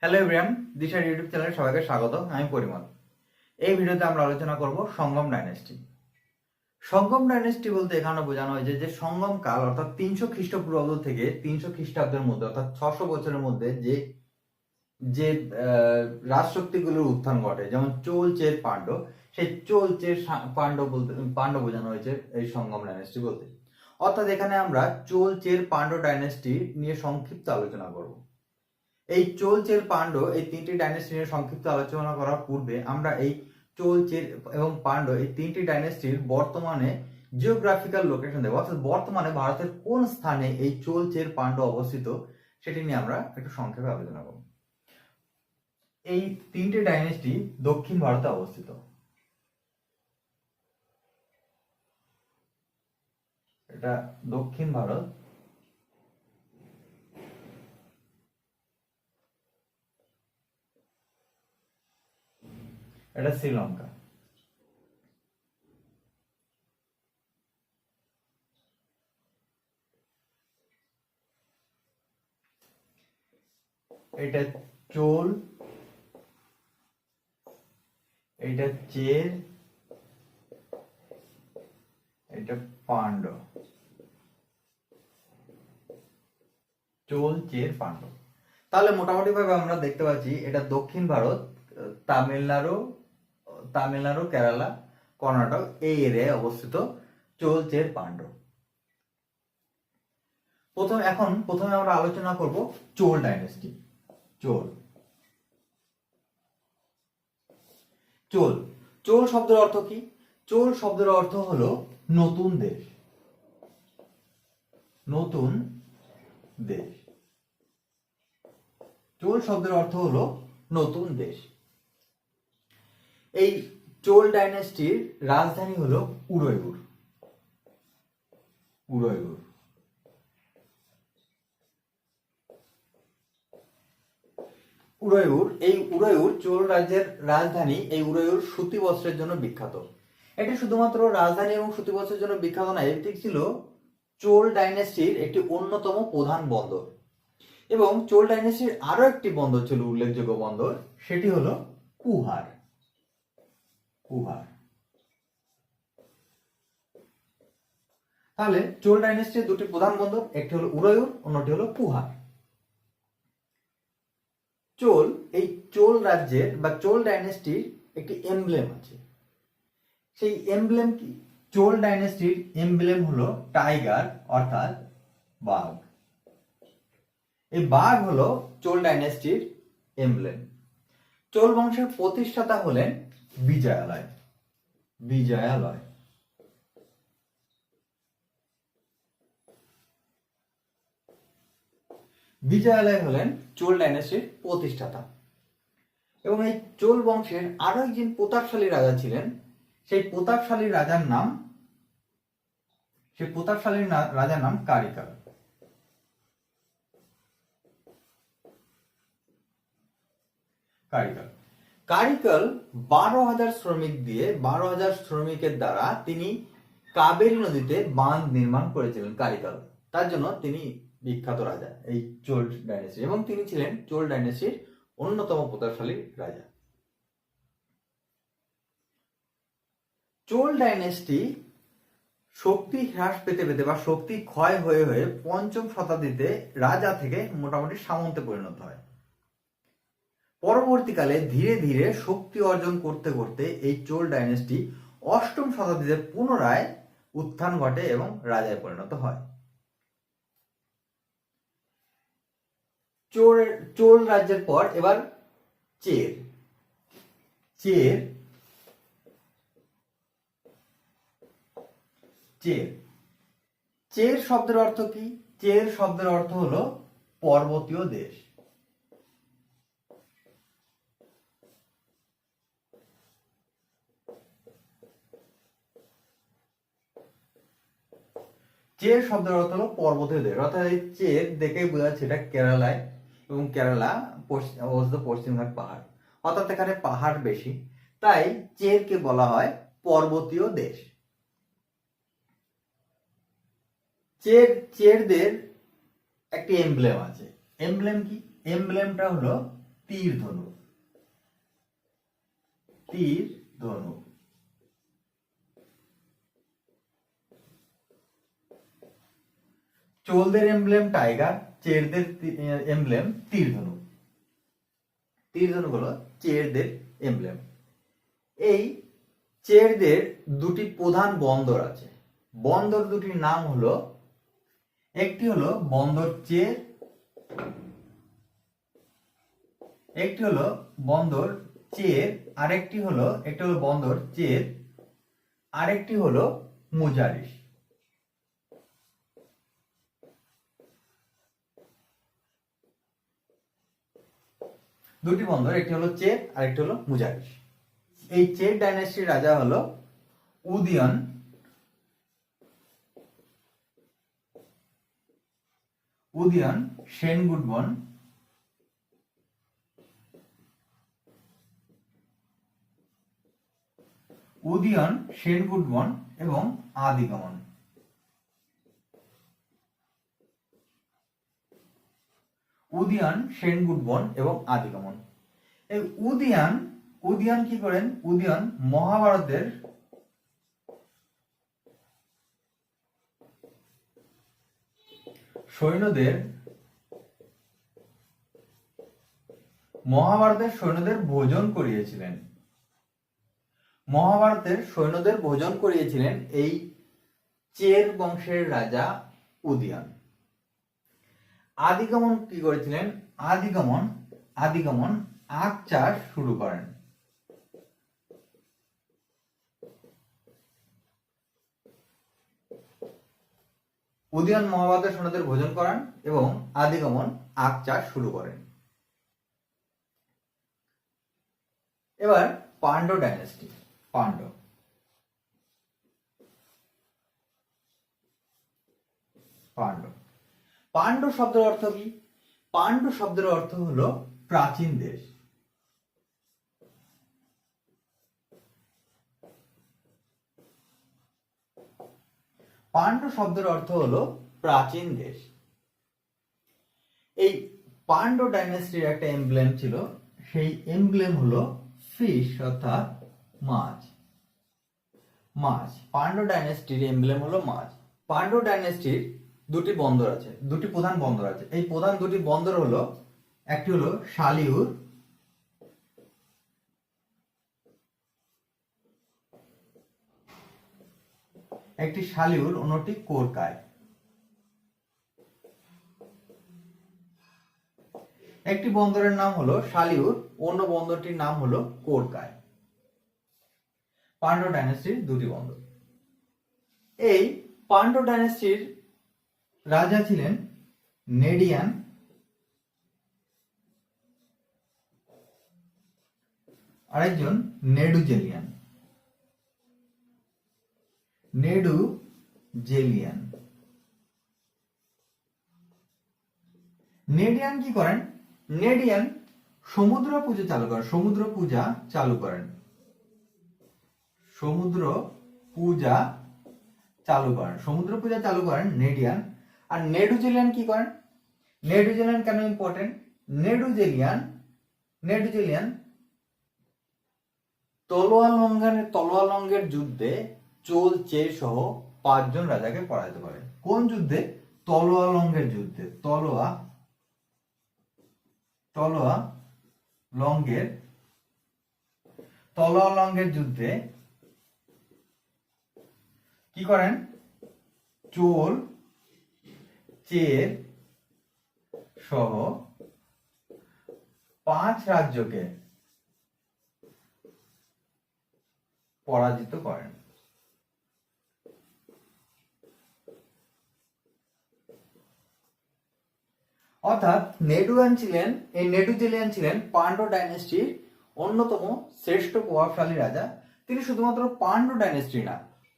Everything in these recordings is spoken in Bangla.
হ্যালো এভরিওয়ান, দিশার ইউটিউব চ্যানেলে সবাইকে স্বাগত। আমি পরিমল। এই ভিডিওতে আমরা আলোচনা করব সঙ্গম ডাইনেস্টি। সঙ্গম ডাইনেস্টি বলতে এখানে বোঝানো হয়েছে যে সঙ্গম কাল অর্থাৎ 300 খ্রিস্টপূর্বাব্দ থেকে 300 খ্রিস্টাব্দের মধ্যে অর্থাৎ 600 বছরের মধ্যে যে যে রাজশক্তিগুলোর উত্থান ঘটে, যেমন চোল চের পাণ্ডব, সেই চোল চের পাণ্ডব বলতে পাণ্ডব বোঝানো হয়েছে এই সঙ্গম ডাইনেস্টি বলতে। অর্থাৎ এখানে আমরা চোল চের পাণ্ডব ডাইনেস্টি নিয়ে সংক্ষিপ্ত আলোচনা করব। এই চোল চের পাণ্ডব এই তিনটি ডাইনেস্টি নিয়ে সংক্ষিপ্ত আলোচনা করার পূর্বে আমরা এই চোল চের এবং পাণ্ডব এই তিনটি ডাইনেস্টির বর্তমানে জিওগ্রাফিক্যাল লোকেশন দেবো, অর্থাৎ বর্তমানে ভারতের কোন স্থানে এই চোল চের পাণ্ডব অবস্থিত সেটি নিয়ে আমরা একটু সংক্ষেপে আলোচনা করব। এই তিনটি ডাইনেস্টি দক্ষিণ ভারতে অবস্থিত। এটা দক্ষিণ ভারত, এটা শ্রীলঙ্কা। এটা চোল, এটা চের, এটা পাণ্ডব। চোল চের পাণ্ডব। তাহলে মোটামুটি ভাবে আমরা দেখতে পাচ্ছি এটা দক্ষিণ ভারত, তামিলনাড়ু, কেরালা, কর্ণাটক এই এরিয়ায় অবস্থিত চোল চের পাণ্ডব। প্রথমে আমরা আলোচনা করব চোল ডাইনেস্টি। চোল চোল চোল শব্দের অর্থ কি? চোল শব্দের অর্থ হলো নতুন দেশ। নতুন দেশ। চোল শব্দের অর্থ হলো নতুন দেশ। এই চোল ডাইনেস্টির রাজধানী হলো উদয়পুর। উদয়পুর। উদয়পুর চোল রাজ্যের রাজধানী। এই উদয়পুর সুতি বস্ত্রের জন্য বিখ্যাত। এটি শুধুমাত্র রাজধানী এবং সুতি বস্ত্রের জন্য বিখ্যাত নয়, এটি ছিল চোল ডাইনেস্টির একটি অন্যতম প্রধান বন্দর। এবং চোল ডাইনেস্টির আরো একটি বন্দর ছিল, উল্লেখযোগ্য বন্দর, সেটি হলো কুহার। কুহার। তাহলে চোল ডাইনেস্টির দুটি প্রধান বন্দর, একটি হলো উদয়পুর, অন্যটি হলো কুহার। এই চোল রাজ্যের বা চোল ডাইনেস্টির একটি এমব্লেম আছে। সেই এমব্লেম কি? চোল ডাইনেস্টির এমব্লেম হলো টাইগার, অর্থাৎ বাঘ। এই বাঘ হলো চোল ডাইনেস্টির এমব্লেম। চোল বংশের প্রতিষ্ঠাতা হলেন বিজয়ালয়। বিজয়ালয়। বিজয়ালয় হলেন চোল ডাইনেস্টির প্রতিষ্ঠাতা। এবং এই চোল বংশের আরো একজন প্রতাপশালী রাজা ছিলেন। সেই প্রতাপশালী রাজার নাম কারিকাল। কারিকাল 12,000 শ্রমিকের দ্বারা তিনি কাবেরী নদীতে বাঁধ নির্মাণ করেছিলেন। কারিকাল, তার জন্য তিনি বিখ্যাত রাজা এই চোল ডাইনেস্টি, এবং তিনি ছিলেন চোল ডাইনেস্টির অন্যতম প্রতাপশালী রাজা। চোল ডাইনেস্টি শক্তি হ্রাস পেতে পেতে বা শক্তি ক্ষয় হয়ে হয়ে পঞ্চম শতাব্দীতে রাজা থেকে মোটামুটি সামন্তে পরিণত হয়। পরবর্তীকালে ধীরে ধীরে শক্তি অর্জন করতে করতে এই চোল ডাইনেস্টি অষ্টম শতাব্দীতে পুনরায় উত্থান ঘটে এবং রাজায় পরিণত হয়। চোল রাজ্যের পর এবার চের। চের চের চের শব্দের অর্থ কি? চের শব্দের অর্থ হলো পর্বতীয় দেশ। চের শব্দের অর্থ হলো পর্বতীয় দেশ, অর্থাৎ এই চের দেখে বোঝা যাচ্ছে এটা কেরালায়, এবং কেরালা অবস্থিত পশ্চিমঘাট পাহাড়, অর্থাৎ এখানে পাহাড় বেশি, তাই চেরকে বলা হয় পর্বতীয় দেশ। চেরদের একটি এমব্লেম আছে। এমব্লেম কি? এমব্লেমটা হলো তীর ধনুক। তীর ধনুক। চোলদের এমব্লেম টাইগার, চেরদের এমব্লেম তীর ধনুক। তীর ধনুক হলো চেরদের এমব্লেম। এই চেরদের দুটি প্রধান বন্দর আছে। বন্দর দুটির নাম হলো, একটি হলো বন্দর চের, একটি হলো বন্দর চের, আরেকটি হলো বন্দর চের, আরেকটি হলো মুজারিস। দুটি বন্দর, একটি হলো চের আর একটি হলো মুজারিস। এই চের ডাইনেস্টির রাজা হলো উদয়ন। উদয়ন সেনগুটবন, উদয়ন সেনগুটবন এবং আদিগমন। উদয়ন সেনগুটবন এবং আদিগমন। এই উদয়ন কি করেন? উদয়ন মহাভারতের সৈন্যদের ভোজন করিয়েছিলেন। মহাভারতের সৈন্যদের ভোজন করিয়েছিলেন এই চের বংশের রাজা উদয়ন। আদিগমন কি করেছিলেন? আদিগমন আখ চাষ শুরু করেন। উদয়ন মহাভারতের সৈন্যদের ভোজন করান এবং আদিগমন আখ চাষ শুরু করেন। এবার পাণ্ড্য ডাইনেস্টি। পাণ্ড্য শব্দের অর্থ কি? পাণ্ড্য শব্দের অর্থ হলো প্রাচীন দেশ। পাণ্ড্য শব্দের অর্থ হলো প্রাচীন দেশ। এই পাণ্ড্য ডাইনেস্টির একটা এমব্লেম ছিল, সেই এমব্লেম হলো ফিশ অর্থাৎ মাছ। পাণ্ড্য ডাইনেস্টির এমব্লেম হলো মাছ। পাণ্ড্য ডাইনেস্টির দুটি বন্দর আছে, দুটি প্রধান বন্দর আছে। এই প্রধান দুটি বন্দর হলো, একটি হলো শালিউর, অন্যটি কোরকায়। একটি বন্দরের নাম হলো শালিউর, অন্য বন্দরটির নাম হলো কোরকায়। পাণ্ড্য ডাইনেস্টির দুটি বন্দর। এই পাণ্ড্য ডাইনেস্টির রাজা ছিলেন নেডিয়ান, আরেকজন নেডুজেলিয়ান। নেডিয়ান কি করেন? নেডিয়ান সমুদ্র পূজা চালু করেন। নেডিয়ান। আর নেডুজেলিয়ান কি করেন? নেডুজেলিয়ান কেন ইম্পর্টেন্ট? নেডুজেলিয়ান তলোয়ার যুদ্ধে চোল চের সহ 5 জন রাজাকে পরাজিত করে। কোন যুদ্ধে? তলোয়ার লঙ্গের যুদ্ধে কি করেন? চোল চের সহ 5 রাজ্যকে পরাজিত করেন। অর্থাৎ নেডুজেলিয়ান ছিলেন পাণ্ড্য ডাইনেস্টির অন্যতম শ্রেষ্ঠ প্রভাবশালী রাজা। তিনি শুধুমাত্র পাণ্ড্য ডাইনেস্টি না,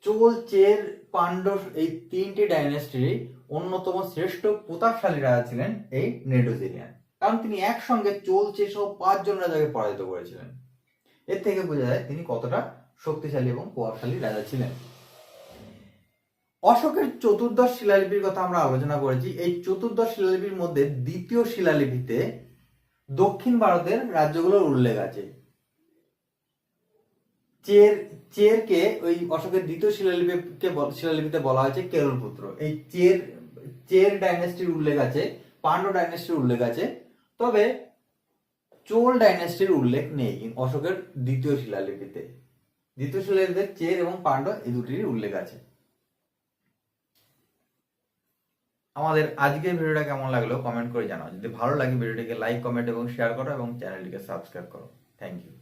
চোল চের পাণ্ড্য এই 3টি ডাইনেস্টির অন্যতম শ্রেষ্ঠ প্রতাপশালী রাজা ছিলেন এই নেডুজেলিয়ান। কারণ তিনি একসঙ্গে চোল চের সহ 5 জন রাজাকে পরাজিত করেছিলেন। এর থেকে বোঝা যায় তিনি কতটা শক্তিশালী এবং প্রভাবশালী রাজা ছিলেন। অশোকের 14 শিলালিপির কথা আমরা আলোচনা করেছি। এই 14 শিলালিপির মধ্যে দ্বিতীয় শিলালিপিতে দক্ষিণ ভারতের রাজ্যগুলোর উল্লেখ আছে। চেরকে ওই অশোকের দ্বিতীয় শিলালিপিতে বলা হয়েছে কেরল পুত্র। এই চের ডাইনেস্টির উল্লেখ আছে, পান্ড্য ডাইনেস্টির উল্লেখ আছে, তবে চোল ডাইনেস্টির উল্লেখ নেই অশোকের দ্বিতীয় শিলালিপিতে। চের এবং পান্ড্য এই দুটির উল্লেখ আছে। আমাদের আজকের ভিডিওটা কেমন লাগলো কমেন্ট করে জানাও। যদি ভালো লাগে ভিডিওটিকে লাইক, কমেন্ট এবং শেয়ার করো এবং চ্যানেলটিকে সাবস্ক্রাইব করো। Thank you.